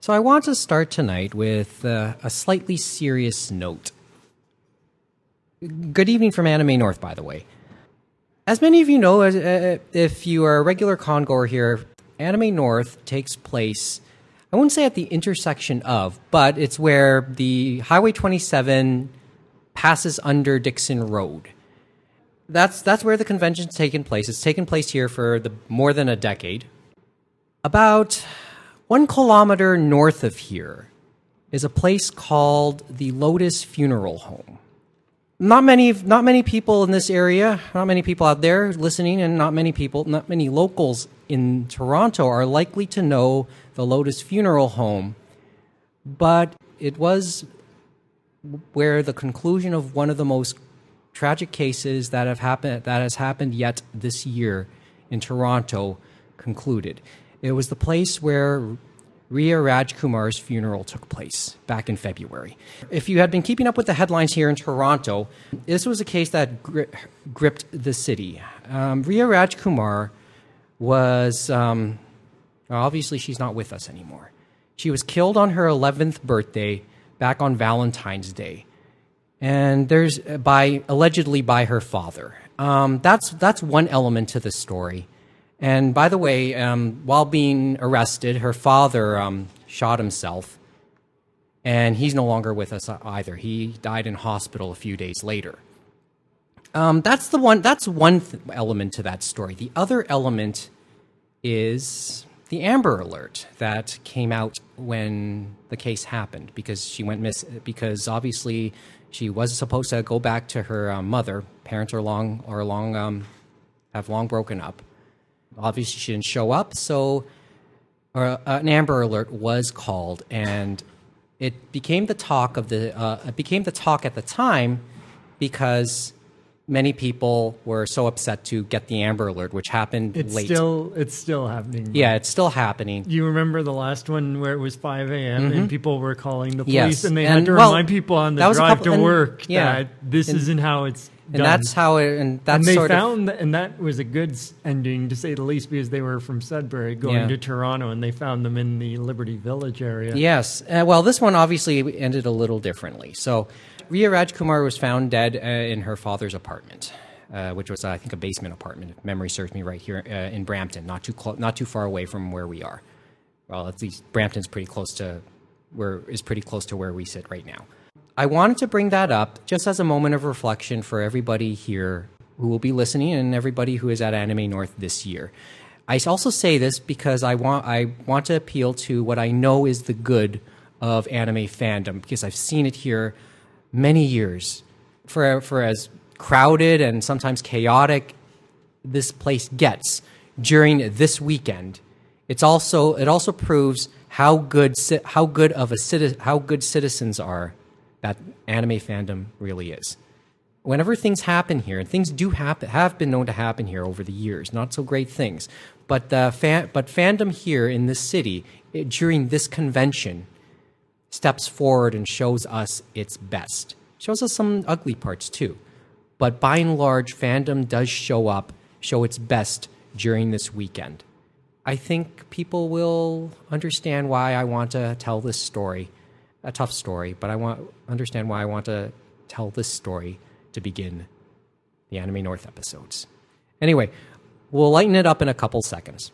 So I want to start tonight with a slightly serious note. Good evening from Anime North, by the way. As many of you know, if you are a regular congoer here, Anime North takes place, I wouldn't say at the intersection of, but it's where the Highway 27 passes under Dixon Road. That's where the convention's taken place. It's taken place here for more than a decade. About 1 kilometer north of here is a place called the Lotus Funeral Home. Not many people in this area, not many people out there listening, and not many locals in Toronto are likely to know the Lotus Funeral Home, but it was where the conclusion of one of the most tragic cases that has happened yet this year in Toronto concluded. It was the place where Riya Rajkumar's funeral took place back in February. If you had been keeping up with the headlines here in Toronto, this was a case that gripped the city. Riya Rajkumar was, obviously she's not with us anymore. She was killed on her 11th birthday back on Valentine's Day. And allegedly by her father. That's one element to the story. And by the way, while being arrested, her father shot himself, and he's no longer with us either. He died in hospital a few days later. That's one element to that story. The other element is the Amber Alert that came out when the case happened, because she went missing. Because obviously she was supposed to go back to her mother. Parents have long broken up. Obviously, she didn't show up, so an Amber Alert was called, and it became the talk at the time because many people were so upset to get the Amber Alert, which happened late. It's still happening. Yeah, it's still happening. You remember the last one where it was 5 a.m. and people were calling the police, Yes. and they had to remind people on the drive to work yeah. that this isn't how it's done. And that's how it. And they found and that was a good ending, to say the least, because they were from Sudbury going to Toronto, and they found them in the Liberty Village area. Yes. Well, this one obviously ended a little differently. So, Riya Rajkumar was found dead in her father's apartment, which was, I think, a basement apartment, if memory serves me right, here in Brampton, not too far away from where we are. Well, at least Brampton's pretty close to where we sit right now. I wanted to bring that up just as a moment of reflection for everybody here who will be listening and everybody who is at Anime North this year. I also say this because I want to appeal to what I know is the good of anime fandom, because I've seen it here many years. For as crowded and sometimes chaotic this place gets during this weekend, it also proves how good citizens are that anime fandom really is. Whenever things happen here, and things have been known to happen here over the years, not so great things, but fandom here in this city during this convention steps forward and shows us its best. Shows us some ugly parts too, but by and large, fandom does show its best during this weekend. I think people will understand why I want to tell this story. A tough story, but understand why I want to tell this story to begin the Anime North episodes. Anyway, we'll lighten it up in a couple seconds.